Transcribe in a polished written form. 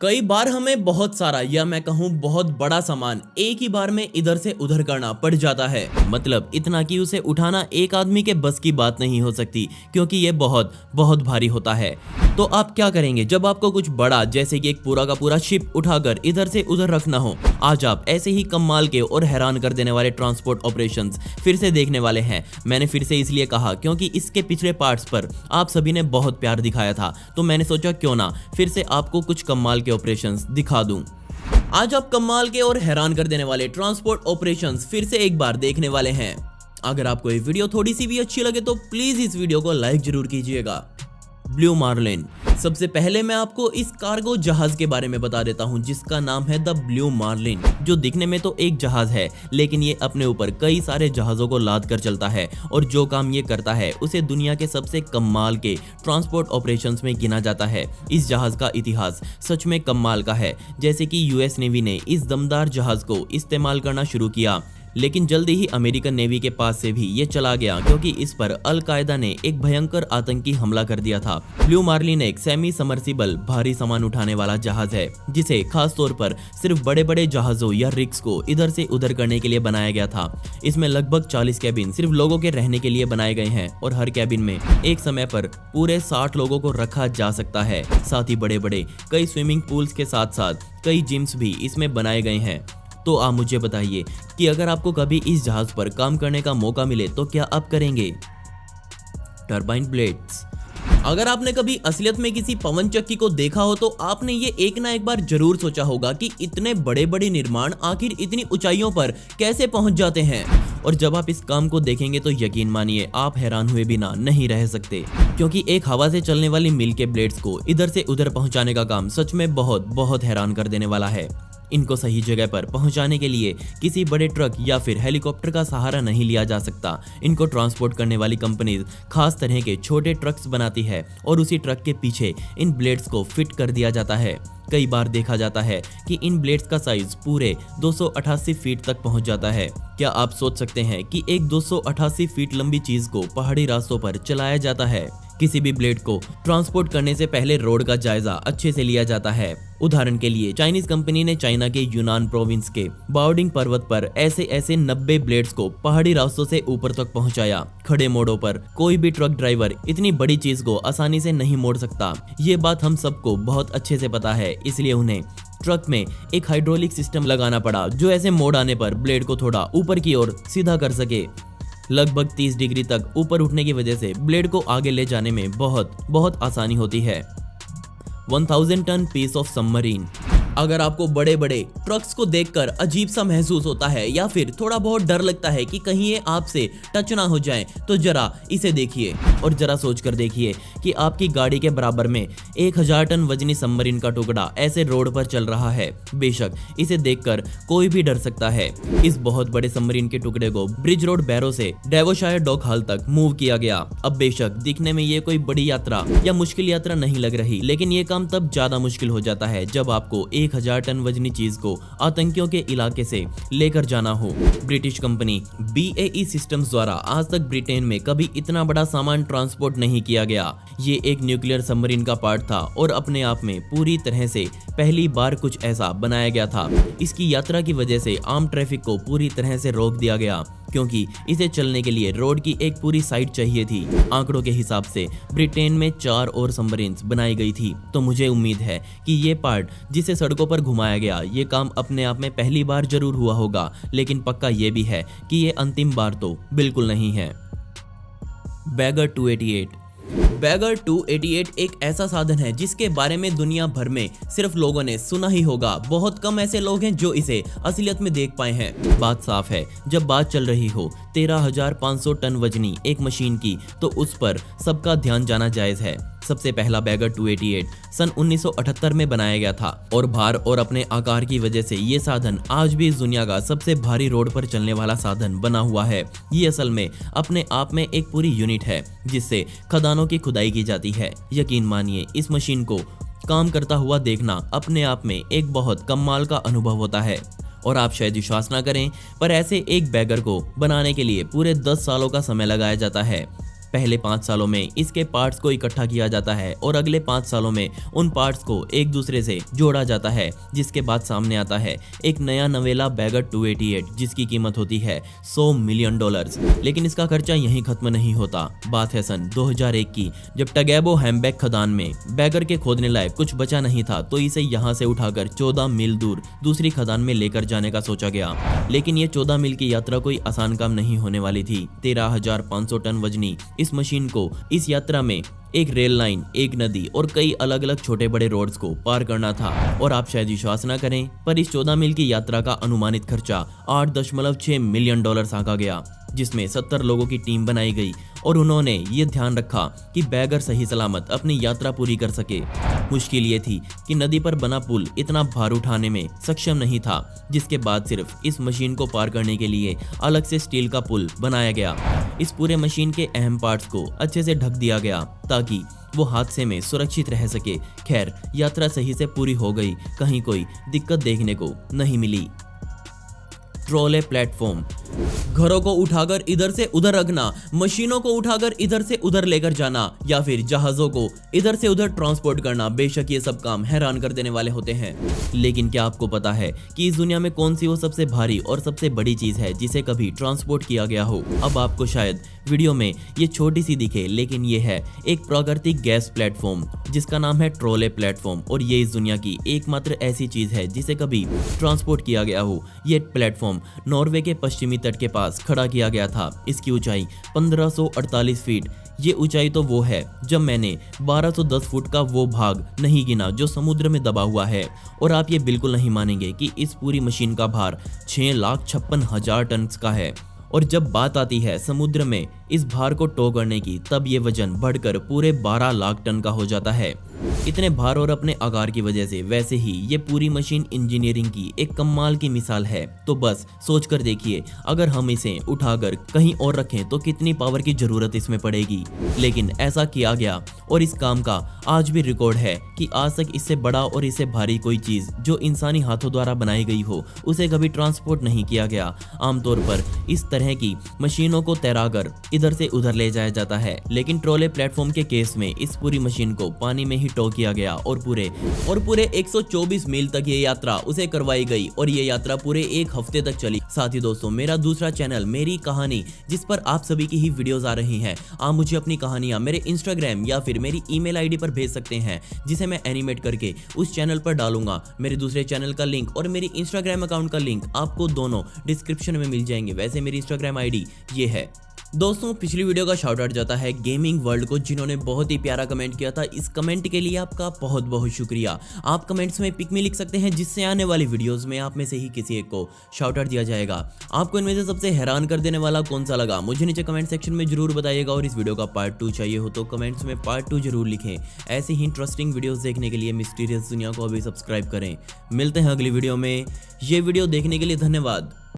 कई बार हमें बहुत सारा या मैं कहूँ बहुत बड़ा सामान एक ही बार में इधर से उधर करना पड़ जाता है। मतलब इतना कि उसे उठाना एक आदमी के बस की बात नहीं हो सकती, क्योंकि ये बहुत बहुत भारी होता है। तो आप क्या करेंगे जब आपको कुछ बड़ा जैसे कि एक पूरा का पूरा शिप उठाकर इधर से उधर रखना हो। आज आप ऐसे ही कमाल के और हैरान कर देने वाले ट्रांसपोर्ट ऑपरेशंस फिर से देखने वाले हैं। मैंने फिर से इसलिए कहा क्योंकि इसके पिछले पार्ट्स पर आप सभी ने बहुत प्यार दिखाया था, तो मैंने सोचा क्यों ना फिर से आपको कुछ कमाल के ऑपरेशंस दिखा दूं। आज आप कमाल के और हैरान कर देने वाले ट्रांसपोर्ट ऑपरेशंस फिर से एक बार देखने वाले हैं। अगर आपको ये वीडियो थोड़ी सी भी अच्छी लगे तो प्लीज इस वीडियो को लाइक जरूर कीजिएगा। Blue marlin. सबसे पहले मैं आपको इस कार्गो जहाज के बारे में बता देता हूं जिसका नाम है द ब्लू मार्लिन, जो दिखने में तो एक जहाज है लेकिन ये अपने ऊपर कई सारे जहाजों को लाद कर चलता है और जो काम ये करता है उसे दुनिया के सबसे कमाल के ट्रांसपोर्ट ऑपरेशंस में गिना जाता है। इस जहाज का इतिहास सच में कमाल का है। जैसे कि यूएस नेवी ने इस दमदार जहाज को इस्तेमाल करना शुरू किया, लेकिन जल्दी ही अमेरिकन नेवी के पास से भी ये चला गया क्योंकि इस पर अल कायदा ने एक भयंकर आतंकी हमला कर दिया था। ब्लू मार्लिन एक सेमी समर्सिबल भारी सामान उठाने वाला जहाज है जिसे खास तौर पर सिर्फ बड़े बड़े जहाजों या रिग्स को इधर से उधर करने के लिए बनाया गया था। इसमें लगभग 40 कैबिन सिर्फ लोगों के रहने के लिए बनाए गए हैं और हर कैबिन में एक समय पर पूरे 60 लोगों को रखा जा सकता है। साथ ही बड़े बड़े कई स्विमिंग पूल्स के साथ साथ कई जिम्स भी इसमें बनाए गए हैं। तो आप मुझे बताइए कि अगर आपको कभी इस जहाज पर काम करने का मौका मिले तो क्या आप करेंगे? Turbine blades. अगर आपने कभी असलियत में किसी पवन चक्की को देखा हो तो आपने ये एक ना एक बार जरूर सोचा होगा कि इतने बड़े बड़े निर्माण आखिर इतनी ऊंचाइयों पर कैसे पहुंच जाते हैं। और जब आप इस काम को देखेंगे तो यकीन मानिए आप हैरान हुए बिना नहीं रह सकते, क्योंकि एक हवा से चलने वाली मिल के ब्लेड्स को इधर से उधर पहुंचाने का काम सच में बहुत बहुत हैरान कर देने वाला है। इनको सही जगह पर पहुंचाने के लिए किसी बड़े ट्रक या फिर हेलीकॉप्टर का सहारा नहीं लिया जा सकता। इनको ट्रांसपोर्ट करने वाली कंपनीज खास तरह के छोटे ट्रक्स बनाती है और उसी ट्रक के पीछे इन ब्लेड्स को फिट कर दिया जाता है। कई बार देखा जाता है कि इन ब्लेड्स का साइज पूरे 288 फीट तक पहुंच जाता है। क्या आप सोच सकते हैं कि एक 288 फीट लंबी चीज को पहाड़ी रास्तों पर चलाया जाता है? किसी भी ब्लेड को ट्रांसपोर्ट करने से पहले रोड का जायजा अच्छे से लिया जाता है। उदाहरण के लिए चाइनीज कंपनी ने चाइना के यूनान प्रोविंस के बाओडिंग पर्वत पर ऐसे 90 ब्लेड्स को पहाड़ी रास्तों से ऊपर तक पहुंचाया। खड़े मोड़ों पर कोई भी ट्रक ड्राइवर इतनी बड़ी चीज को आसानी से नहीं मोड़ सकता। ये बात हम सबको बहुत अच्छे से पता है, इसलिए उन्हें ट्रक में एक हाइड्रोलिक सिस्टम लगाना पड़ा जो ऐसे मोड़ आने पर ब्लेड को थोड़ा ऊपर की ओर सीधा कर सके। लगभग 30 डिग्री तक ऊपर उठने की वजह से ब्लेड को आगे ले जाने में बहुत आसानी होती है। 1000 टन पीस ऑफ सबमरीन। अगर आपको बड़े बड़े ट्रक्स को देखकर अजीब सा महसूस होता है या फिर थोड़ा बहुत डर लगता है कि कहीं ये आपसे टच ना हो जाए, तो जरा इसे देखिए और जरा सोचकर देखिए कि आपकी गाड़ी के बराबर में 1000 टन वजनी सबमरीन का टुकड़ा ऐसे रोड पर चल रहा है। बेशक इसे देखकर कोई भी डर सकता है। इस बहुत बड़े सबमरीन के टुकड़े को ब्रिज रोड बैरो से डेवोशायर डॉक हाल तक मूव किया गया। अब बेशक दिखने में ये कोई बड़ी यात्रा या मुश्किल यात्रा नहीं लग रही, लेकिन ये काम तब ज्यादा मुश्किल हो जाता है जब आपको 1000 टन वजनी चीज को आतंकियों के इलाके से लेकर जाना हो। ब्रिटिश कंपनी BAE सिस्टम्स द्वारा आज तक ब्रिटेन में कभी इतना बड़ा सामान ट्रांसपोर्ट नहीं किया गया। ये एक न्यूक्लियर सबमरीन का पार्ट था और अपने आप में पूरी तरह से पहली बार कुछ ऐसा बनाया गया था। इसकी यात्रा की वजह से आम ट्रैफिक को पूरी तरह से रोक दिया गया, क्योंकि इसे चलने के लिए रोड की एक पूरी साइड चाहिए थी। आंकड़ों के हिसाब से ब्रिटेन में 4 और सबमरीन्स बनाई गई थी, तो मुझे उम्मीद है कि ये पार्ट जिसे सड़कों पर घुमाया गया ये काम अपने आप में पहली बार जरूर हुआ होगा, लेकिन पक्का ये भी है कि ये अंतिम बार तो बिल्कुल नहीं है। बैगर 288। बैगर 288 एक ऐसा साधन है जिसके बारे में दुनिया भर में सिर्फ लोगों ने सुना ही होगा। बहुत कम ऐसे लोग हैं जो इसे असलियत में देख पाए हैं। बात साफ है, जब बात चल रही हो 13,500 टन वजनी एक मशीन की, तो उस पर सबका ध्यान जाना जायज है। सबसे पहला बैगर 288 सन 1978 में बनाया गया था और भार और अपने आकार की वजह से ये साधन आज भी इस दुनिया का सबसे भारी रोड पर चलने वाला साधन बना हुआ है। ये असल में अपने आप में एक पूरी यूनिट है जिससे खदानों की खुदाई की जाती है। यकीन मानिए इस मशीन को काम करता हुआ देखना अपने आप में एक बहुत कमाल का अनुभव होता है। और आप शायद विश्वास ना करें, पर ऐसे एक बैगर को बनाने के लिए पूरे 10 सालों का समय लगाया जाता है। पहले 5 सालों में इसके पार्ट्स को इकट्ठा किया जाता है और अगले 5 सालों में उन पार्ट्स को एक दूसरे से जोड़ा जाता है, जिसके बाद सामने आता है एक नया नवेला बैगर 288 जिसकी कीमत होती है $100 मिलियन। लेकिन इसका खर्चा यहीं खत्म नहीं होता। बात है सन 2001 की, जब टगैबो हैम्बेक खदान में बैगर के खोदने लायक कुछ बचा नहीं था तो इसे यहाँ से उठाकर 14 मील दूर दूसरी खदान में लेकर जाने का सोचा गया। लेकिन ये 14 मील की यात्रा कोई आसान काम नहीं होने वाली थी। 13,500 टन वजनी इस मशीन को इस यात्रा में एक रेल लाइन, एक नदी और कई अलग अलग छोटे बड़े रोड्स को पार करना था। और आप शायद विश्वास ना करें, पर इस 14 मील की यात्रा का अनुमानित खर्चा $8.6 मिलियन आंका गया, जिसमें 70 लोगों की टीम बनाई गई और उन्होंने ये ध्यान रखा कि बैगर सही सलामत अपनी यात्रा पूरी कर सके। मुश्किल ये थी कि नदी पर बना पुल इतना भार उठाने में सक्षम नहीं था, जिसके बाद सिर्फ इस मशीन को पार करने के लिए अलग से स्टील का पुल बनाया गया। इस पूरे मशीन के अहम पार्ट्स को अच्छे से ढक दिया गया ताकि वो हादसे में सुरक्षित रह सके। खैर, यात्रा सही से पूरी हो गई, कहीं कोई दिक्कत देखने को नहीं मिली। ट्रॉले प्लेटफॉर्म, घरों को उठाकर इधर से उधर रखना, मशीनों को उठाकर इधर से उधर लेकर जाना या फिर जहाजों को इधर से उधर ट्रांसपोर्ट करना, बेशक ये सब काम हैरान कर देने वाले होते हैं। लेकिन क्या आपको पता है कि इस दुनिया में कौन सी वो सबसे भारी और सबसे बड़ी चीज है जिसे कभी ट्रांसपोर्ट किया गया हो? अब आपको शायद वीडियो में ये छोटी सी दिखे, लेकिन ये है एक प्राकृतिक गैस प्लेटफॉर्म जिसका नाम है ट्रोले प्लेटफॉर्म, और ये इस दुनिया की एकमात्र ऐसी चीज है जिसे कभी ट्रांसपोर्ट किया गया हो। ये प्लेटफॉर्म नॉर्वे के पश्चिमी तट के पास खड़ा किया गया था। इसकी ऊंचाई 1548 फीट। ये ऊंचाई तो वो है जब मैंने 1210 फुट का वो भाग नहीं गिना जो समुद्र में दबा हुआ है। और आप ये बिल्कुल नहीं मानेंगे कि इस पूरी मशीन का भार 6,56,000 टन का है। और जब बात आती है समुद्र में इस भार को टो करने की, तब ये वजन बढ़कर पूरे 12 लाख टन का हो जाता है। इतने भार और अपने आकार की वजह से वैसे ही ये पूरी मशीन इंजीनियरिंग की एक कमाल की मिसाल है। तो बस सोच कर देखिए, अगर हम इसे उठाकर कहीं और रखें तो कितनी पावर की जरूरत इसमें पड़ेगी। लेकिन ऐसा किया गया और इस काम का आज भी रिकॉर्ड है कि आज तक इससे बड़ा और इससे भारी कोई चीज जो इंसानी हाथों द्वारा बनाई गई हो उसे कभी ट्रांसपोर्ट नहीं किया गया। आमतौर पर इस तरह की मशीनों को तैराकर इधर से उधर ले जाया जाता है, लेकिन ट्रोले प्लेटफॉर्म के केस में इस पूरी मशीन को पानी में ही टो किया गया और पूरे 124 मील तक ये यात्रा उसे करवाई गई। और ये यात्रा पूरे 1 हफ्ते तक चली। साथ ही दोस्तों, मेरा दूसरा चैनल मेरी कहानी, जिस पर आप सभी की ही वीडियोस आ रही हैं, आप मुझे अपनी कहानियां मेरे इंस्टाग्राम या फिर मेरी ईमेल आईडी पर भेज सकते हैं, जिसे मैं एनिमेट करके उस चैनल पर डालूंगा। मेरे दूसरे चैनल का लिंक और मेरी इंस्टाग्राम अकाउंट का लिंक आपको दोनों डिस्क्रिप्शन में मिल जाएंगे। वैसे मेरी इंस्टाग्राम आईडी ये है। दोस्तों, पिछली वीडियो का शाउट आउट जाता है गेमिंग वर्ल्ड को, जिन्होंने बहुत ही प्यारा कमेंट किया था। इस कमेंट के लिए आपका बहुत बहुत शुक्रिया। आप कमेंट्स में पिक में लिख सकते हैं, जिससे आने वाली वीडियोस में आप में से ही किसी एक को शाउट आउट दिया जाएगा। आपको इनमें से सबसे हैरान कर देने वाला कौन सा लगा, मुझे नीचे कमेंट सेक्शन में जरूर बताइएगा। और इस वीडियो का पार्ट 2 चाहिए हो तो कमेंट्स में पार्ट 2 जरूर लिखें। ऐसे ही इंटरेस्टिंग वीडियोस देखने के लिए मिस्टीरियस दुनिया को अभी सब्सक्राइब करें। मिलते हैं अगली वीडियो में। ये वीडियो देखने के लिए धन्यवाद।